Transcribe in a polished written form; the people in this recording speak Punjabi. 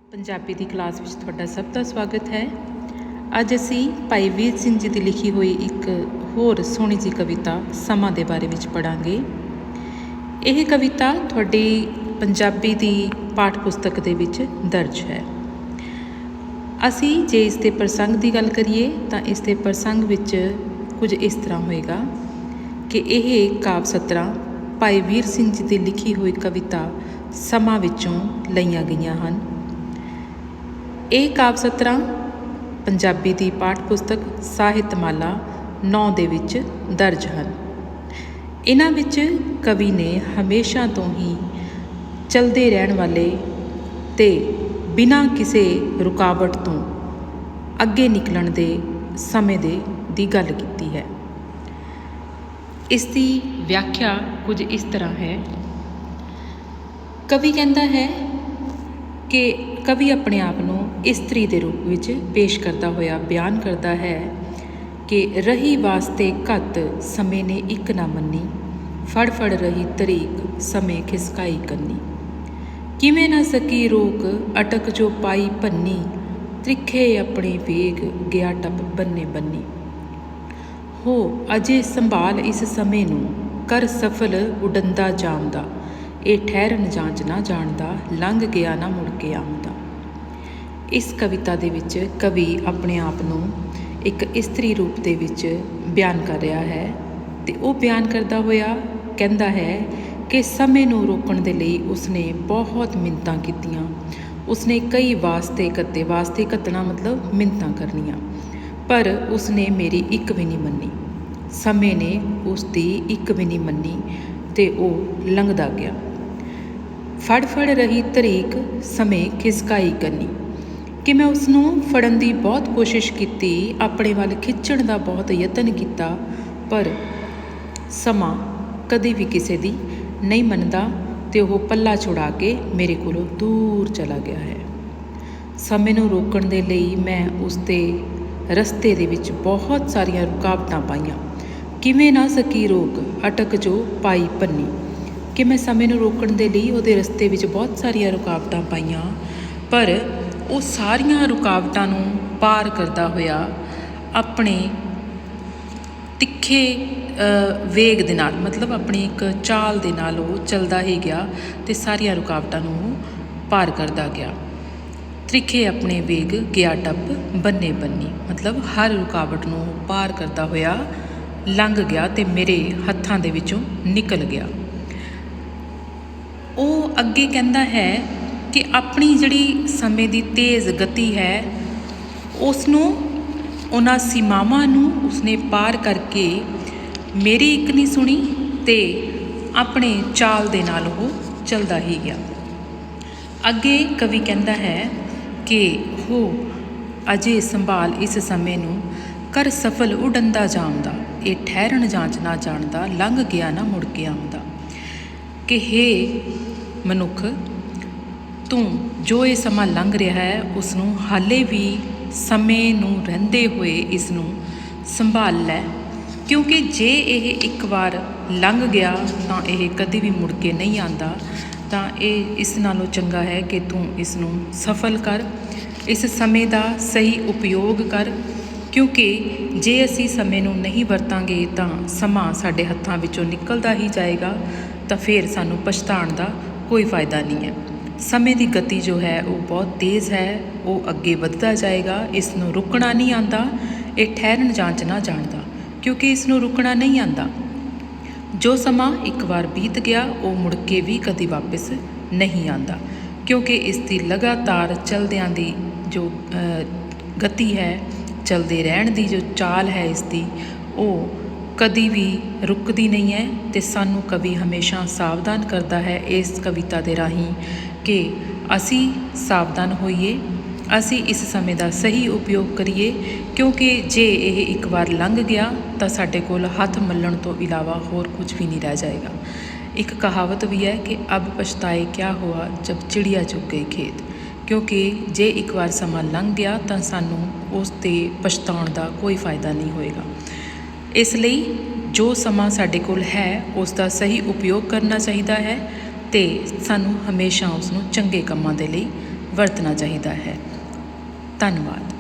ਪੰਜਾਬੀ ਦੀ ਕਲਾਸ ਵਿੱਚ ਤੁਹਾਡਾ ਸਭ ਦਾ ਸਵਾਗਤ ਹੈ। ਅੱਜ ਅਸੀਂ ਭਾਈ ਵੀਰ ਸਿੰਘ ਜੀ ਦੀ ਲਿਖੀ ਹੋਈ ਇੱਕ ਹੋਰ ਸੋਹਣੀ ਜਿਹੀ ਕਵਿਤਾ ਸਮਾਂ ਦੇ ਬਾਰੇ ਵਿੱਚ ਪੜ੍ਹਾਂਗੇ। ਇਹ ਕਵਿਤਾ ਤੁਹਾਡੀ ਪੰਜਾਬੀ ਦੀ ਪਾਠ ਪੁਸਤਕ ਦੇ ਵਿੱਚ ਦਰਜ ਹੈ। ਅਸੀਂ ਜੇ ਇਸ ਦੇ ਪ੍ਰਸੰਗ ਦੀ ਗੱਲ ਕਰੀਏ ਤਾਂ ਇਸ ਦੇ ਪ੍ਰਸੰਗ ਵਿੱਚ ਕੁਝ ਇਸ ਤਰ੍ਹਾਂ ਹੋਏਗਾ ਕਿ ਇਹ ਕਾਵਿ ਸਤਰਾਂ ਭਾਈ ਵੀਰ ਸਿੰਘ ਜੀ ਦੀ ਲਿਖੀ ਹੋਈ ਕਵਿਤਾ ਸਮਾਂ ਵਿੱਚੋਂ ਲਈਆਂ ਗਈਆਂ ਹਨ। ਇਹ ਕਾਵਿ ਸਤਰਾਂ ਪੰਜਾਬੀ ਦੀ ਪਾਠ ਪੁਸਤਕ ਸਾਹਿਤਮਾਲਾ 9 ਦੇ ਵਿੱਚ ਦਰਜ ਹਨ। ਇਹਨਾਂ ਵਿੱਚ ਕਵੀ ਨੇ ਹਮੇਸ਼ਾ ਤੋਂ ਹੀ ਚਲਦੇ ਰਹਿਣ ਵਾਲੇ ਅਤੇ ਬਿਨਾਂ ਕਿਸੇ ਰੁਕਾਵਟ ਤੋਂ ਅੱਗੇ ਨਿਕਲਣ ਦੇ ਸਮੇਂ ਦੀ ਗੱਲ ਕੀਤੀ ਹੈ। ਇਸ ਦੀ ਵਿਆਖਿਆ ਕੁਝ ਇਸ ਤਰ੍ਹਾਂ ਹੈ। ਕਵੀ ਕਹਿੰਦਾ ਹੈ ਕਿ ਕਵੀ ਆਪਣੇ ਆਪ ਨੂੰ ਇਸਤਰੀ ਦੇ ਰੂਪ ਵਿੱਚ ਪੇਸ਼ ਕਰਦਾ ਹੋਇਆ ਬਿਆਨ ਕਰਦਾ ਹੈ ਕਿ ਰਹੀ ਵਾਸਤੇ ਘੱਤ ਸਮੇਂ ਨੇ ਇੱਕ ਨਾ ਮੰਨੀ, ਫੜ ਫੜ ਰਹੀ ਤਰੀਕ ਸਮੇਂ ਖਿਸਕਾਈ ਕੰਨੀ, ਕਿਵੇਂ ਨਾ ਸਕੀ ਰੋਕ ਅਟਕ ਜੋ ਪਾਈ ਭੰਨੀ, ਤ੍ਰਿਖੇ ਆਪਣੇ ਵੇਗ ਗਿਆ ਟੱਪ ਬੰਨੇ ਬੰਨੀ, ਹੋ ਅਜੇ ਸੰਭਾਲ ਇਸ ਸਮੇਂ ਨੂੰ ਕਰ ਸਫਲ ਉਡੰਦਾ ਜਾਮਦਾ, ਇਹ ਠਹਿਰਨ ਜਾਂਚ ਨਾ ਜਾਣਦਾ, ਲੰਘ ਗਿਆ ਨਾ ਮੁੜ ਕੇ ਆਉਂਦਾ। ਇਸ ਕਵਿਤਾ ਦੇ ਵਿੱਚ ਕਵੀ ਆਪਣੇ ਆਪ ਨੂੰ ਇੱਕ ਇਸਤਰੀ ਰੂਪ ਦੇ ਵਿੱਚ ਬਿਆਨ ਕਰ ਰਿਹਾ ਹੈ ਅਤੇ ਉਹ ਬਿਆਨ ਕਰਦਾ ਹੋਇਆ ਕਹਿੰਦਾ ਹੈ ਕਿ ਸਮੇਂ ਨੂੰ ਰੋਕਣ ਦੇ ਲਈ ਉਸਨੇ ਬਹੁਤ ਮਿੰਨਤਾਂ ਕੀਤੀਆਂ। ਉਸਨੇ ਕਈ ਵਾਸਤੇ ਘੱਤਣਾ ਮਤਲਬ ਮਿੰਨਤਾਂ ਕਰਨੀਆਂ, ਪਰ ਉਸਨੇ ਮੇਰੀ ਇੱਕ ਵੀ ਨਹੀਂ ਮੰਨੀ। ਸਮੇਂ ਨੇ ਉਸ ਦੀ ਇੱਕ ਵੀ ਨਹੀਂ ਮੰਨੀ ਅਤੇ ਉਹ ਲੰਘਦਾ ਗਿਆ। ਫੜ ਫੜ ਰਹੀ ਤਰੀਕ ਸਮੇਂ ਖਿਸਕਾਈ ਕੰਨੀ, ਕਿ ਮੈਂ ਉਸਨੂੰ ਫੜਨ ਦੀ ਬਹੁਤ ਕੋਸ਼ਿਸ਼ ਕੀਤੀ, ਆਪਣੇ ਵੱਲ ਖਿੱਚਣ ਦਾ ਬਹੁਤ ਯਤਨ ਕੀਤਾ, ਪਰ ਸਮਾਂ ਕਦੇ ਵੀ ਕਿਸੇ ਦੀ ਨਹੀਂ ਮੰਨਦਾ ਅਤੇ ਉਹ ਪੱਲਾ ਛੁਡਾ ਕੇ ਮੇਰੇ ਕੋਲੋਂ ਦੂਰ ਚਲਾ ਗਿਆ ਹੈ। ਸਮੇਂ ਨੂੰ ਰੋਕਣ ਦੇ ਲਈ ਮੈਂ ਉਸ ਦੇ ਰਸਤੇ ਦੇ ਵਿੱਚ ਬਹੁਤ ਸਾਰੀਆਂ ਰੁਕਾਵਟਾਂ ਪਾਈਆਂ, ਕਿਵੇਂ ਨਾ ਸਕੀ ਰੋਕ ਅਟਕ ਜੋ ਪਾਈ ਭੰਨੀ, ਕਿ ਮੈਂ ਸਮੇਂ ਨੂੰ ਰੋਕਣ ਦੇ ਲਈ ਉਹਦੇ ਰਸਤੇ ਵਿੱਚ ਬਹੁਤ ਸਾਰੀਆਂ ਰੁਕਾਵਟਾਂ ਪਾਈਆਂ, ਪਰ ਉਹ ਸਾਰੀਆਂ ਰੁਕਾਵਟਾਂ ਨੂੰ ਪਾਰ ਕਰਦਾ ਹੋਇਆ ਆਪਣੇ ਤਿੱਖੇ ਵੇਗ ਦੇ ਨਾਲ, ਮਤਲਬ ਆਪਣੀ ਇੱਕ ਚਾਲ ਦੇ ਨਾਲ ਉਹ ਚੱਲਦਾ ਹੀ ਗਿਆ ਅਤੇ ਸਾਰੀਆਂ ਰੁਕਾਵਟਾਂ ਨੂੰ ਪਾਰ ਕਰਦਾ ਗਿਆ। ਤ੍ਰਿਖੇ ਆਪਣੇ ਵੇਗ ਗਿਆ ਟੱਪ ਬੰਨੇ ਬੰਨੀ, ਮਤਲਬ ਹਰ ਰੁਕਾਵਟ ਨੂੰ ਪਾਰ ਕਰਦਾ ਹੋਇਆ ਲੰਘ ਗਿਆ ਅਤੇ ਮੇਰੇ ਹੱਥਾਂ ਦੇ ਵਿੱਚੋਂ ਨਿਕਲ ਗਿਆ। ਉਹ ਅੱਗੇ ਕਹਿੰਦਾ ਹੈ ਕਿ ਆਪਣੀ ਜਿਹੜੀ ਸਮੇਂ ਦੀ ਤੇਜ਼ ਗਤੀ ਹੈ ਉਸ ਨੂੰ, ਉਹਨਾਂ ਸੀਮਾਵਾਂ ਨੂੰ ਉਸਨੇ ਪਾਰ ਕਰਕੇ ਮੇਰੀ ਇੱਕ ਨਹੀਂ ਸੁਣੀ ਅਤੇ ਆਪਣੇ ਚਾਲ ਦੇ ਨਾਲ ਉਹ ਚੱਲਦਾ ਹੀ ਗਿਆ। ਅੱਗੇ ਕਵੀ ਕਹਿੰਦਾ ਹੈ ਕਿ ਹੋ ਅਜੇ ਸੰਭਾਲ ਇਸ ਸਮੇਂ ਨੂੰ ਕਰ ਸਫਲ ਉਡੰਦਾ ਜਾਮਦਾ, ਇਹ ਠਹਿਰਨ ਜਾਂਚ ਨਾ ਜਾਣਦਾ, ਲੰਘ ਗਿਆ ਨਾ ਮੁੜ ਕੇ ਆਉਂਦਾ, ਕਿ ਹੇ ਮਨੁੱਖ, ਤੂੰ ਜੋ ਇਹ ਸਮਾਂ ਲੰਘ ਰਿਹਾ ਹੈ ਉਸ ਨੂੰ ਹਾਲੇ ਵੀ ਸਮੇਂ ਨੂੰ ਰਹਿੰਦੇ ਹੋਏ ਇਸ ਨੂੰ ਸੰਭਾਲ ਲੈ, ਕਿਉਂਕਿ ਜੇ ਇਹ ਇੱਕ ਵਾਰ ਲੰਘ ਗਿਆ ਤਾਂ ਇਹ ਕਦੇ ਵੀ ਮੁੜ ਕੇ ਨਹੀਂ ਆਉਂਦਾ। ਤਾਂ ਇਹ ਇਸ ਨਾਲੋਂ ਚੰਗਾ ਹੈ ਕਿ ਤੂੰ ਇਸ ਨੂੰ ਸਫਲ ਕਰ, ਇਸ ਸਮੇਂ ਦਾ ਸਹੀ ਉਪਯੋਗ ਕਰ, ਕਿਉਂਕਿ ਜੇ ਅਸੀਂ ਸਮੇਂ ਨੂੰ ਨਹੀਂ ਵਰਤਾਂਗੇ ਤਾਂ ਸਮਾਂ ਸਾਡੇ ਹੱਥਾਂ ਵਿੱਚੋਂ ਨਿਕਲਦਾ ਹੀ ਜਾਏਗਾ, ਤਾਂ ਫਿਰ ਸਾਨੂੰ ਪਛਤਾਉਣ ਦਾ ਕੋਈ ਫਾਇਦਾ ਨਹੀਂ ਹੈ। ਸਮੇਂ ਦੀ ਗਤੀ ਜੋ ਹੈ ਉਹ ਬਹੁਤ ਤੇਜ਼ ਹੈ, ਉਹ ਅੱਗੇ ਵੱਧਦਾ ਜਾਏਗਾ, ਇਸ ਨੂੰ ਰੁਕਣਾ ਨਹੀਂ ਆਉਂਦਾ। ਇਹ ਠਹਿਰਨ ਜਾਂਚ ਨਾ ਜਾਣਦਾ, ਕਿਉਂਕਿ ਇਸ ਨੂੰ ਰੁਕਣਾ ਨਹੀਂ ਆਉਂਦਾ। ਜੋ ਸਮਾਂ ਇੱਕ ਵਾਰ ਬੀਤ ਗਿਆ ਉਹ ਮੁੜ ਕੇ ਵੀ ਕਦੀ ਵਾਪਸ ਨਹੀਂ ਆਉਂਦਾ, ਕਿਉਂਕਿ ਇਸ ਦੀ ਲਗਾਤਾਰ ਚਲਦਿਆਂ ਦੀ ਜੋ ਗਤੀ ਹੈ, ਚਲਦੇ ਰਹਿਣ ਦੀ ਜੋ ਚਾਲ ਹੈ ਇਸ ਦੀ, ਉਹ ਕਦੀ ਵੀ ਰੁਕਦੀ ਨਹੀਂ ਹੈ। ਅਤੇ ਸਾਨੂੰ ਕਵੀ ਹਮੇਸ਼ਾ ਸਾਵਧਾਨ ਕਰਦਾ ਹੈ ਇਸ ਕਵਿਤਾ ਦੇ ਰਾਹੀਂ ਕਿ ਅਸੀਂ ਸਾਵਧਾਨ ਹੋਈਏ, ਅਸੀਂ ਇਸ ਸਮੇਂ ਦਾ ਸਹੀ ਉਪਯੋਗ ਕਰੀਏ, ਕਿਉਂਕਿ ਜੇ ਇਹ ਇੱਕ ਵਾਰ ਲੰਘ ਗਿਆ ਤਾਂ ਸਾਡੇ ਕੋਲ ਹੱਥ ਮੱਲਣ ਤੋਂ ਇਲਾਵਾ ਹੋਰ ਕੁਝ ਵੀ ਨਹੀਂ ਰਹਿ ਜਾਏਗਾ। ਇੱਕ ਕਹਾਵਤ ਵੀ ਹੈ ਕਿ ਅਬ ਪਛਤਾਏ ਕਿਆ ਹੁਆ ਜਬ ਚਿੜੀਆ ਚੁਗ ਗਈ ਖੇਤ, ਕਿਉਂਕਿ ਜੇ ਇੱਕ ਵਾਰ ਸਮਾਂ ਲੰਘ ਗਿਆ ਤਾਂ ਸਾਨੂੰ ਉਸ 'ਤੇ ਪਛਤਾਉਣ ਦਾ ਕੋਈ ਫਾਇਦਾ ਨਹੀਂ ਹੋਏਗਾ। ਇਸ ਲਈ ਜੋ ਸਮਾਂ ਸਾਡੇ ਕੋਲ ਹੈ ਉਸ ਦਾ ਸਹੀ ਉਪਯੋਗ ਕਰਨਾ ਚਾਹੀਦਾ ਹੈ ਅਤੇ ਸਾਨੂੰ ਹਮੇਸ਼ਾ ਉਸ ਨੂੰ ਚੰਗੇ ਕੰਮਾਂ ਦੇ ਲਈ ਵਰਤਣਾ ਚਾਹੀਦਾ ਹੈ। ਧੰਨਵਾਦ।